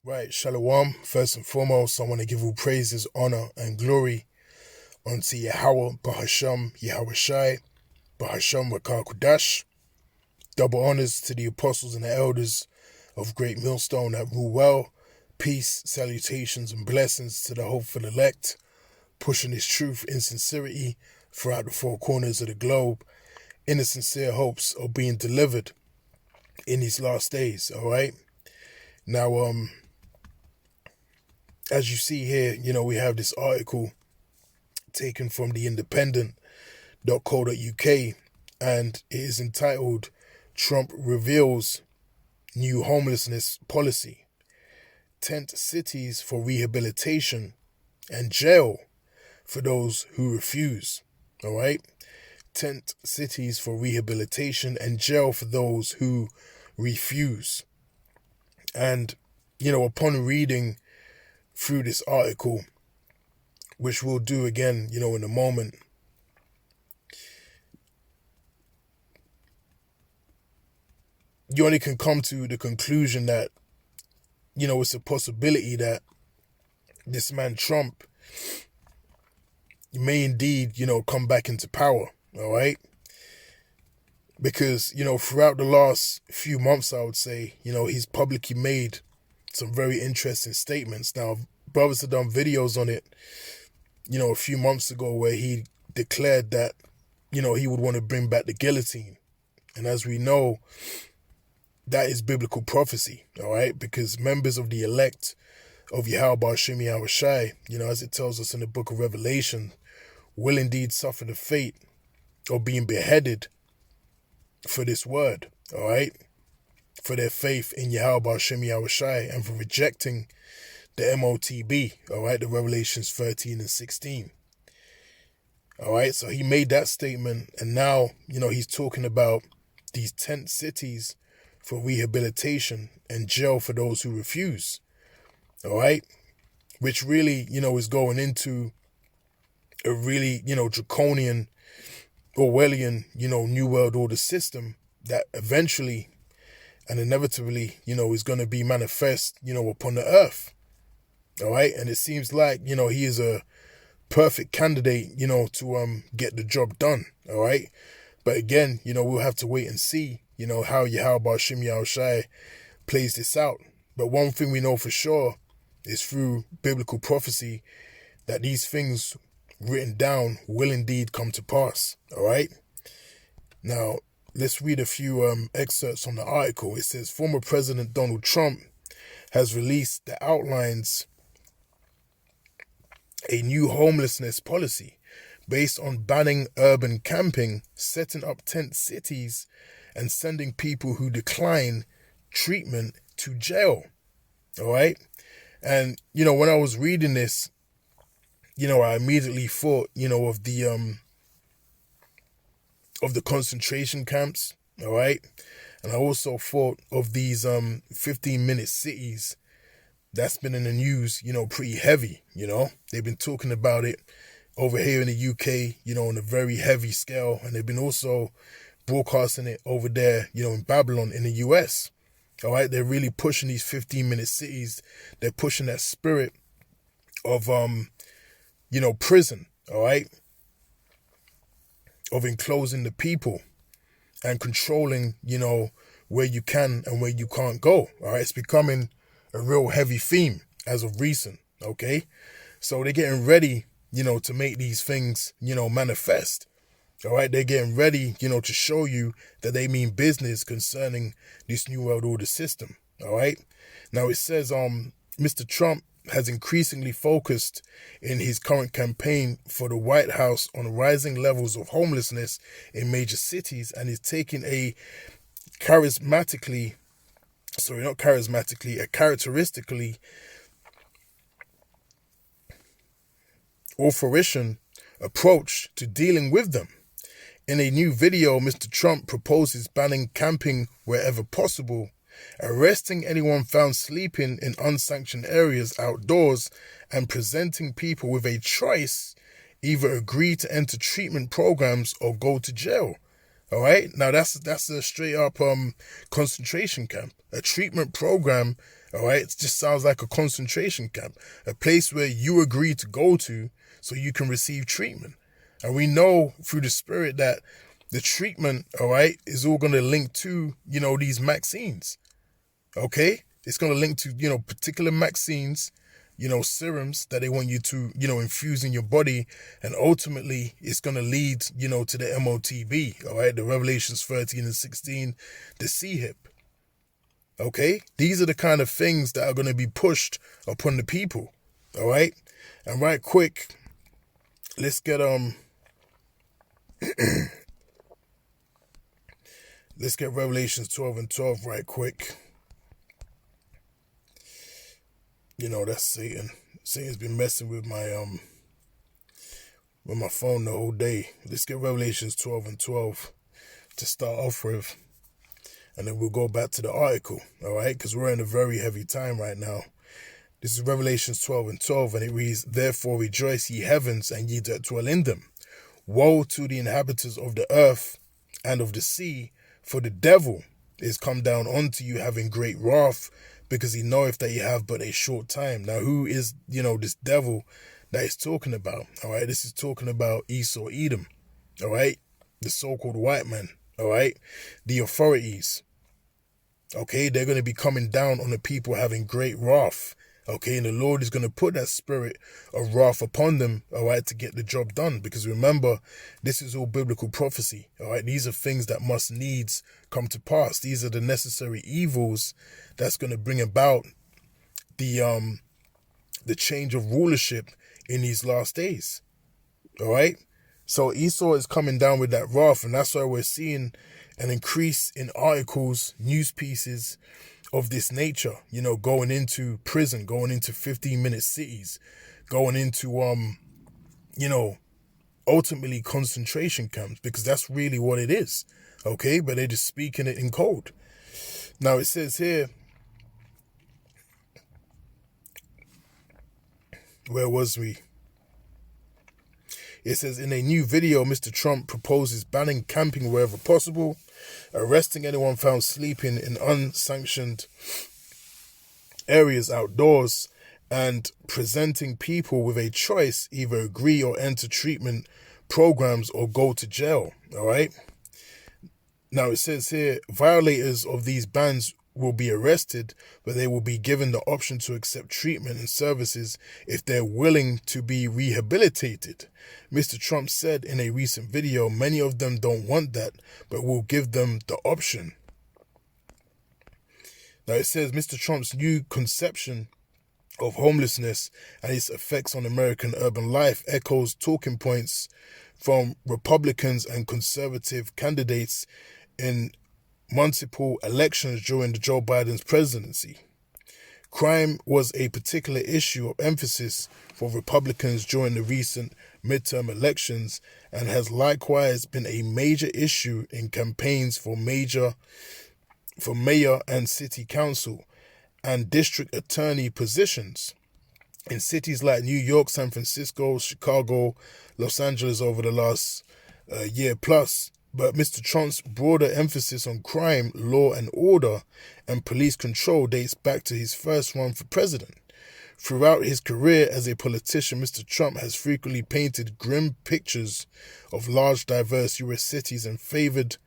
Right, Shalom. First and foremost, I want to give all praises, honor, and glory unto Yahweh, Bahasham, Yahweh Shai, Bahasham, Rakar Kudash. Double honors to the apostles and the elders of Great Millstone that rule well. Peace, salutations, and blessings to the hopeful elect, pushing this truth in sincerity throughout the four corners of the globe, in the sincere hopes of being delivered in these last days, all right? Now, as you see here, we have this article taken from the independent.co.uk, and it is entitled Trump Reveals New Homelessness Policy, Tent Cities for Rehabilitation and Jail for Those Who Refuse. All right? Tent cities for rehabilitation and jail for those who refuse. And, upon reading through this article, which we'll do again, in a moment, you only can come to the conclusion that, it's a possibility that this man Trump may indeed, come back into power, all right? Because, throughout the last few months, I would say, he's publicly made some very interesting statements. Now, brothers have done videos on it, a few months ago where he declared that, he would want to bring back the guillotine. And as we know, that is biblical prophecy, all right? Because members of the elect of Yahweh Shem Yahweh Shai, as it tells us in the book of Revelation, will indeed suffer the fate of being beheaded for this word, all right? For their faith in Yahweh Shem Yahweh Shai and for rejecting the MOTB, all right? The Revelations 13 and 16. All right, so he made that statement, and now, he's talking about these tent cities for rehabilitation and jail for those who refuse, all right? Which really, is going into a really, draconian, Orwellian, New World Order system that eventually and inevitably, is going to be manifest, upon the earth, all right? And it seems like, he is a perfect candidate, to get the job done, all right? But again, we'll have to wait and see, how Yahweh Shem Yahweh Shai plays this out. But one thing we know for sure is through biblical prophecy that these things written down will indeed come to pass, all right? Now, let's read a few excerpts from the article. It says, former President Donald Trump has released the outlines a new homelessness policy based on banning urban camping, setting up tent cities, and sending people who decline treatment to jail. All right? And, when I was reading this, I immediately thought, of the concentration camps, all right? And I also thought of these 15-minute cities that's been in the news, pretty heavy, They've been talking about it over here in the UK, on a very heavy scale. And they've been also broadcasting it over there, in Babylon in the US. All right, they're really pushing these 15-minute cities. They're pushing that spirit of, prison, all right? Of enclosing the people and controlling, where you can and where you can't go, all right? It's becoming a real heavy theme as of recent, okay? So they're getting ready, to make these things, manifest. All right, they're getting ready, to show you that they mean business concerning this New World Order system. All right. Now it says, Mr. Trump has increasingly focused in his current campaign for the White House on rising levels of homelessness in major cities, and is taking a characteristically authoritarian approach to dealing with them. In a new video, Mr. Trump proposes banning camping wherever possible, arresting anyone found sleeping in unsanctioned areas outdoors, and presenting people with a choice: either agree to enter treatment programs or go to jail. All right. Now that's a straight up concentration camp, a treatment program All right, it just sounds like a concentration camp, a place where you agree to go to so you can receive treatment. And we know through the spirit that the treatment, all right, is all going to link to, these vaccines. Okay, it's going to link to, particular vaccines, serums that they want you to, infuse in your body. And ultimately, it's going to lead, to the MOTB, all right, the Revelations 13 and 16, the CHIP. Okay, these are the kind of things that are going to be pushed upon the people. All right, and right quick, let's get let's get Revelations 12 and 12 right quick. That's Satan. Satan's been messing with my phone the whole day. Let's get Revelations 12 and 12 to start off with. And then we'll go back to the article, all right? Because we're in a very heavy time right now. This is Revelations 12 and 12, and it reads, "Therefore rejoice, ye heavens, and ye that dwell in them. Woe to the inhabitants of the earth and of the sea, for the devil is come down unto you, having great wrath, because he knoweth that ye have but a short time." Now, who is, this devil that he's talking about? All right, this is talking about Esau, Edom, all right? The so-called white man. All right, the authorities, okay, they're going to be coming down on the people having great wrath, okay, and the Lord is going to put that spirit of wrath upon them, all right, to get the job done, because remember, this is all biblical prophecy, all right, these are things that must needs come to pass. These are the necessary evils that's going to bring about the change of rulership in these last days, all right. So Esau is coming down with that wrath, and that's why we're seeing an increase in articles, news pieces of this nature, going into prison, going into 15-minute cities, going into, ultimately concentration camps, because that's really what it is, okay? But they're just speaking it in code. Now it says here, where was we? It says, in a new video, Mr. Trump proposes banning camping wherever possible, arresting anyone found sleeping in unsanctioned areas outdoors, and presenting people with a choice: either agree or enter treatment programs or go to jail. All right. Now it says here, violators of these bans will be arrested, but they will be given the option to accept treatment and services if they're willing to be rehabilitated. Mr. Trump said in a recent video, many of them don't want that, but we'll give them the option. Now it says Mr. Trump's new conception of homelessness and its effects on American urban life echoes talking points from Republicans and conservative candidates in multiple elections during Joe Biden's presidency. Crime was a particular issue of emphasis for Republicans during the recent midterm elections and has likewise been a major issue in campaigns for mayor and city council and district attorney positions in cities like New York, San Francisco, Chicago, Los Angeles over the last year plus. But Mr. Trump's broader emphasis on crime, law and order, and police control dates back to his first run for president. Throughout his career as a politician, Mr. Trump has frequently painted grim pictures of large, diverse U.S. cities and favored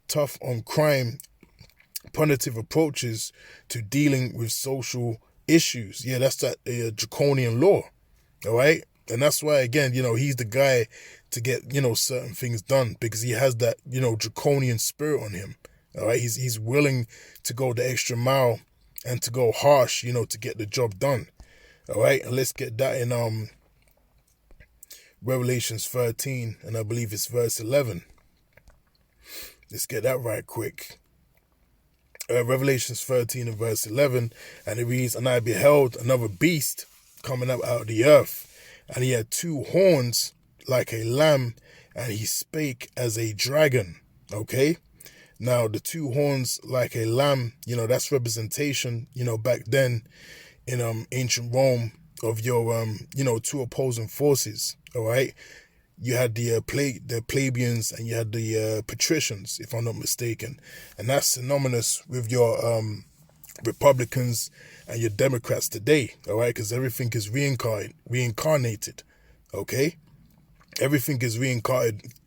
tough on crime, punitive approaches to dealing with social issues. Yeah, that's that draconian law, all right? And that's why, again, he's the guy to get, certain things done, because he has that, draconian spirit on him. All right. He's willing to go the extra mile and to go harsh, to get the job done. All right. And let's get that in Revelations 13, and I believe it's verse 11. Let's get that right quick. Revelations 13 and verse 11, and it reads, "And I beheld another beast coming up out of the earth, and he had two horns like a lamb, and he spake as a dragon." Okay. Now the two horns like a lamb, that's representation, back then in ancient Rome of your two opposing forces. All right. You had the plebeians and you had the patricians, if I'm not mistaken, and that's synonymous with your Republicans and your Democrats today, all right? Because everything is reincarnated, okay? Everything is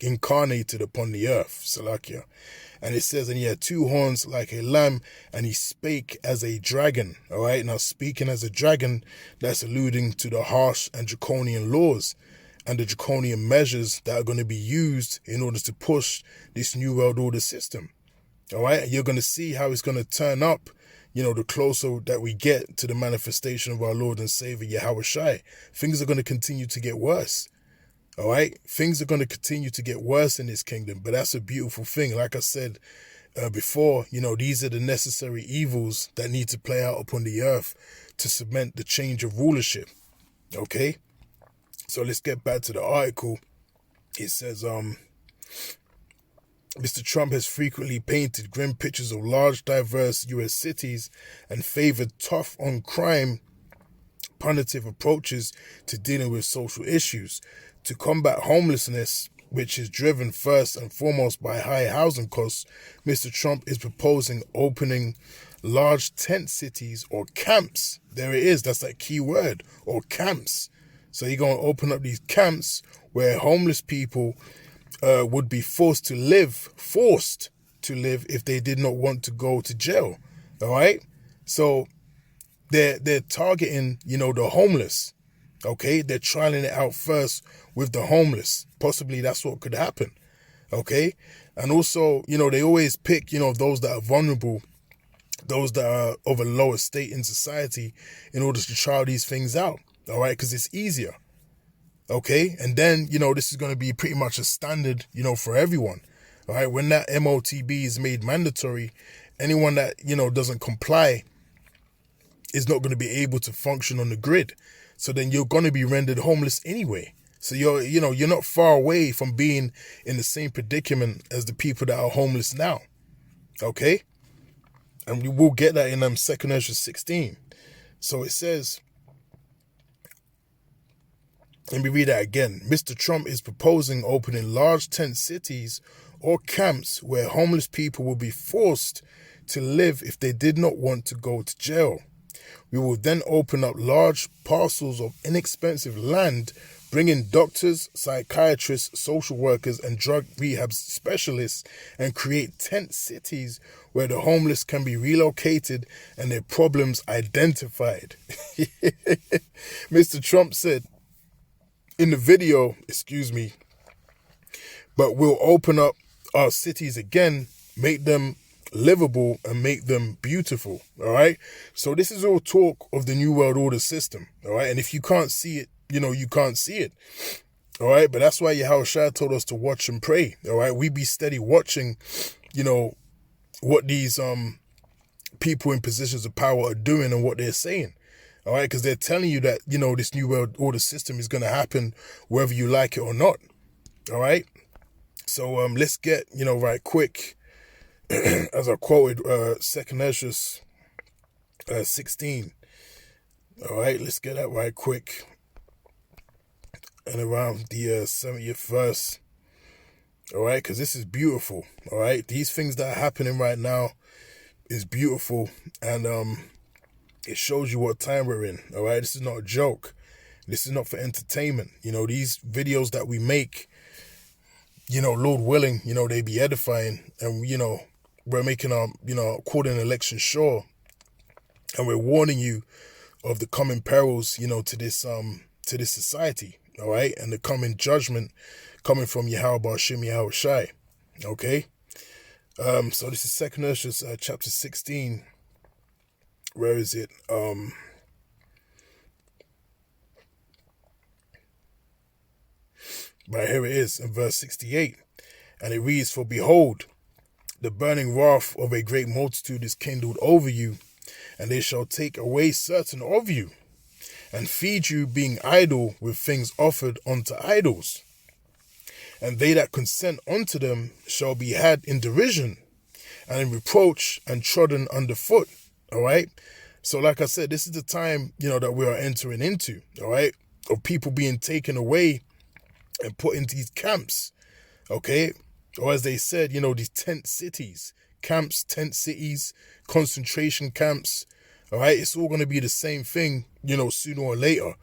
incarnated upon the earth, Salakia. And it says, and he had two horns like a lamb, and he spake as a dragon, all right? Now, speaking as a dragon, that's alluding to the harsh and draconian laws and the draconian measures that are going to be used in order to push this New World Order system, all right? And you're going to see how it's going to turn up, the closer that we get to the manifestation of our Lord and Savior, Yahweh Shai. Things are going to continue to get worse. All right, things are going to continue to get worse in this kingdom, but that's a beautiful thing. Like I said before, these are the necessary evils that need to play out upon the earth to cement the change of rulership. Okay, so let's get back to the article. It says, Mr. Trump has frequently painted grim pictures of large, diverse U.S. cities and favored tough on crime, punitive approaches to dealing with social issues. To combat homelessness, which is driven first and foremost by high housing costs, Mr. Trump is proposing opening large tent cities or camps. There it is. That's that key word, or camps. So you're going to open up these camps where homeless people would be forced to live if they did not want to go to jail. All right. So they're targeting, the homeless. Okay, they're trialing it out first with the homeless. Possibly that's what could happen. Okay, and also, they always pick, those that are vulnerable, those that are of a lower state in society in order to try these things out. All right, because it's easier. Okay, and then, this is going to be pretty much a standard, for everyone. All right, when that MOTB is made mandatory, anyone that, doesn't comply is not going to be able to function on the grid. So then you're going to be rendered homeless anyway. So you're not far away from being in the same predicament as the people that are homeless now. Okay? And we will get that in 2 Ezra 16. So it says, let me read that again. Mr. Trump is proposing opening large tent cities or camps where homeless people will be forced to live if they did not want to go to jail. We will then open up large parcels of inexpensive land, bring in doctors, psychiatrists, social workers, and drug rehab specialists, and create tent cities where the homeless can be relocated and their problems identified. Mr. Trump said in the video, but we'll open up our cities again, make them livable and make them beautiful. All right, so this is all talk of the New World Order system. All right, and if you can't see it, you can't see it. All right, but that's why Yahweh Shai told us to watch and pray. All right, we be steady watching what these people in positions of power are doing and what they're saying. All right, because they're telling you that this New World Order system is going to happen whether you like it or not. All right, so let's get right quick as I quoted 2 Ezra 16. All right, let's get that right quick. And around the 70th verse. All right, because this is beautiful. All right, these things that are happening right now is beautiful, and it shows you what time we're in. All right, this is not a joke. This is not for entertainment. These videos that we make, Lord willing, they be edifying, and we're making our quarter election sure, and we're warning you of the coming perils, to this society. All right, and the coming judgment coming from Yahweh Ba'Shem Yahweh Shai. Okay, so this is 2 Ezra chapter 16. Where is it? Right here it is in verse 68, and it reads, "For behold, the burning wrath of a great multitude is kindled over you, and they shall take away certain of you, and feed you, being idle, with things offered unto idols. And they that consent unto them shall be had in derision, and in reproach, and trodden under foot." All right? So like I said, this is the time, that we are entering into, all right, of people being taken away and put into these camps, okay? Or as they said, these tent cities, camps, tent cities, concentration camps. All right, it's all going to be the same thing, sooner or later.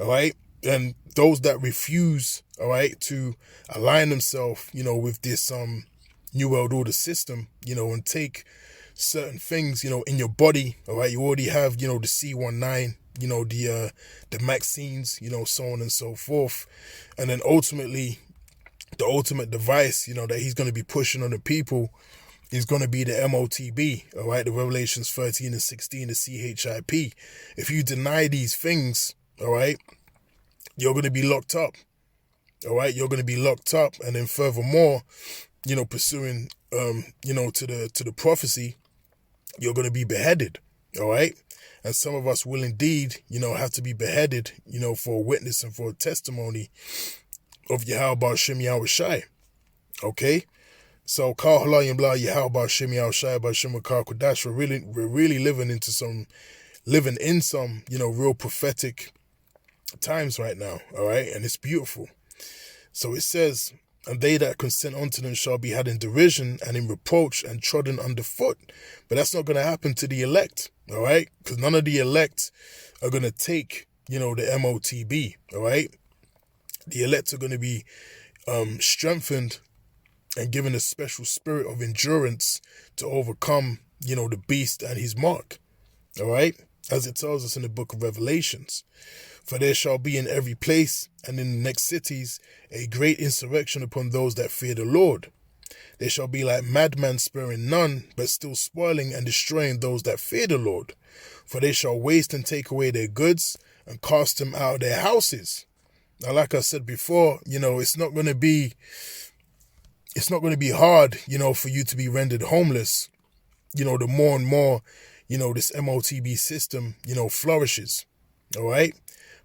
All right, and those that refuse, all right, to align themselves, with this New World Order system, and take certain things, in your body. All right, you already have, the C19, the vaccines, so on and so forth, and then ultimately, the ultimate device, that he's going to be pushing on the people is going to be the MOTB, all right, the Revelations 13 and 16, the CHIP. If you deny these things, all right, you're going to be locked up, all right, you're going to be locked up, and then furthermore, pursuing, to the prophecy, you're going to be beheaded, all right, and some of us will indeed, have to be beheaded, for a witness and for a testimony of Yahweh Shem Yahweh Shai, okay? So, Kal Halayim Blah Yahweh Shem Yahweh Shai B'Shem Makar Kodash, we're really living in some, real prophetic times right now, all right? And it's beautiful. So it says, and they that consent unto them shall be had in derision and in reproach and trodden underfoot. But that's not going to happen to the elect, all right? Because none of the elect are going to take, the MOTB, all right? The elect are going to be strengthened and given a special spirit of endurance to overcome, the beast and his mark, all right? As it tells us in the book of Revelations. For there shall be in every place and in the next cities a great insurrection upon those that fear the Lord. They shall be like madmen sparing none, but still spoiling and destroying those that fear the Lord. For they shall waste and take away their goods and cast them out of their houses. Now, like I said before, it's not going to be hard, for you to be rendered homeless, the more and more, this MOTB system, flourishes, all right?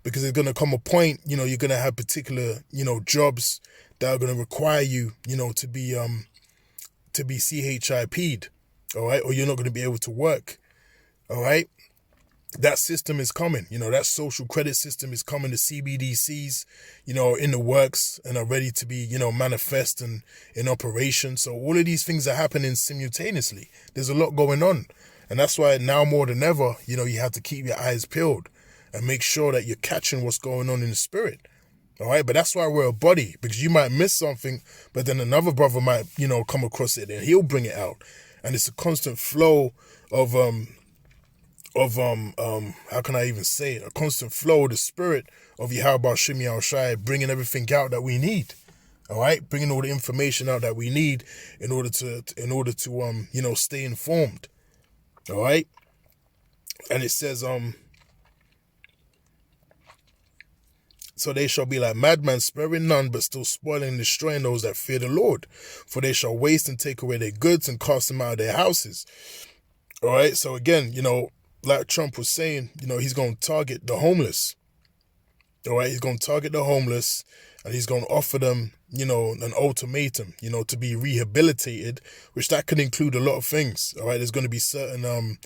Because there's going to come a point, you're going to have particular, jobs that are going to require you, to be CHIP'd, all right? Or you're not going to be able to work, all right? That system is coming, that social credit system is coming. The CBDCs, in the works and are ready to be, manifest and in operation. So all of these things are happening simultaneously. There's a lot going on. And that's why now more than ever, you have to keep your eyes peeled and make sure that you're catching what's going on in the spirit. All right. But that's why we're a body, because you might miss something, but then another brother might, come across it and he'll bring it out. And it's a constant flow of how can I even say it? A constant flow of the spirit of Yahweh Shem Yahweh Shai, bringing everything out that we need. All right. Bringing all the information out that we need in order to stay informed. All right. And it says, so they shall be like madmen, sparing none, but still spoiling and destroying those that fear the Lord. For they shall waste and take away their goods and cast them out of their houses. All right. So again, like Trump was saying, he's going to target the homeless. All right. He's going to target the homeless and he's going to offer them, an ultimatum, to be rehabilitated, which that could include a lot of things. All right. There's going to be certain,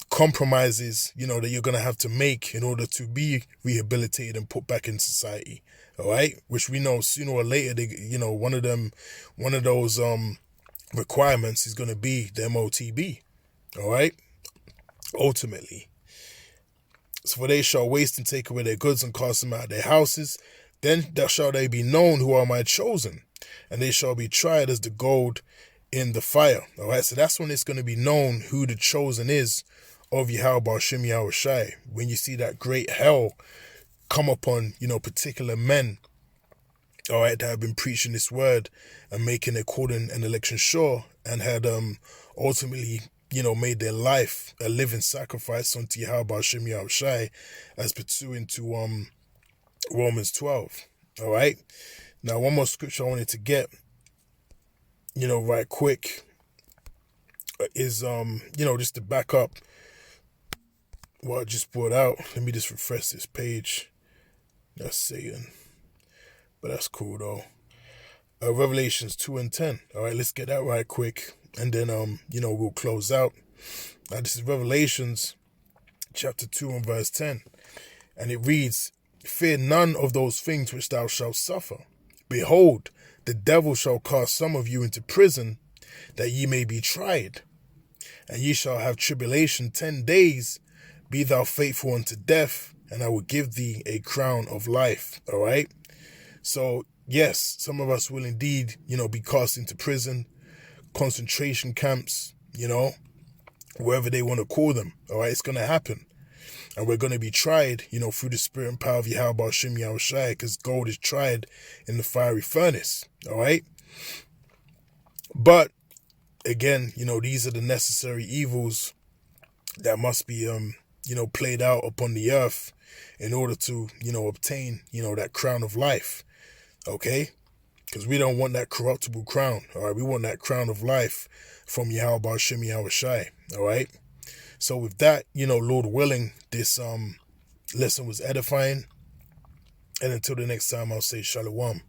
compromises, that you're going to have to make in order to be rehabilitated and put back in society. All right. Which we know sooner or later, one of those, requirements is going to be the MOTB. All right. Ultimately. So for they shall waste and take away their goods and cast them out of their houses. Then shall they be known who are my chosen, and they shall be tried as the gold in the fire. All right. So that's when it's going to be known who the chosen is of Yahweh Shem Yahweh Shai. When you see that great hell come upon, particular men, all right, that have been preaching this word and making their calling and election sure, and had ultimately, made their life a living sacrifice unto Yahweh Shem Yahweh Shai, as pursuant to Romans 12. All right. Now, one more scripture I wanted to get, right quick, is just to back up what I just brought out. Let me just refresh this page. That's saying, but that's cool though. Revelations 2 and 10. All right, let's get that right quick, and then we'll close out. Now this is Revelations chapter 2 and verse 10, and it reads, "Fear none of those things which thou shalt suffer. Behold, the devil shall cast some of you into prison, that ye may be tried. And ye shall have tribulation 10 days. Be thou faithful unto death, and I will give thee a crown of life. All right? So, yes, some of us will indeed, be cast into prison, concentration camps, wherever they want to call them. All right? It's going to happen. And we're going to be tried, through the spirit and power of Yahweh Shem Yahushai, because gold is tried in the fiery furnace. All right? But, again, these are the necessary evils that must be, played out upon the earth in order to, obtain, that crown of life. Okay? Because we don't want that corruptible crown. All right? We want that crown of life from Yahweh Shem Yahushai. All right? So with that, Lord willing, this lesson was edifying. And until the next time, I'll say shalom.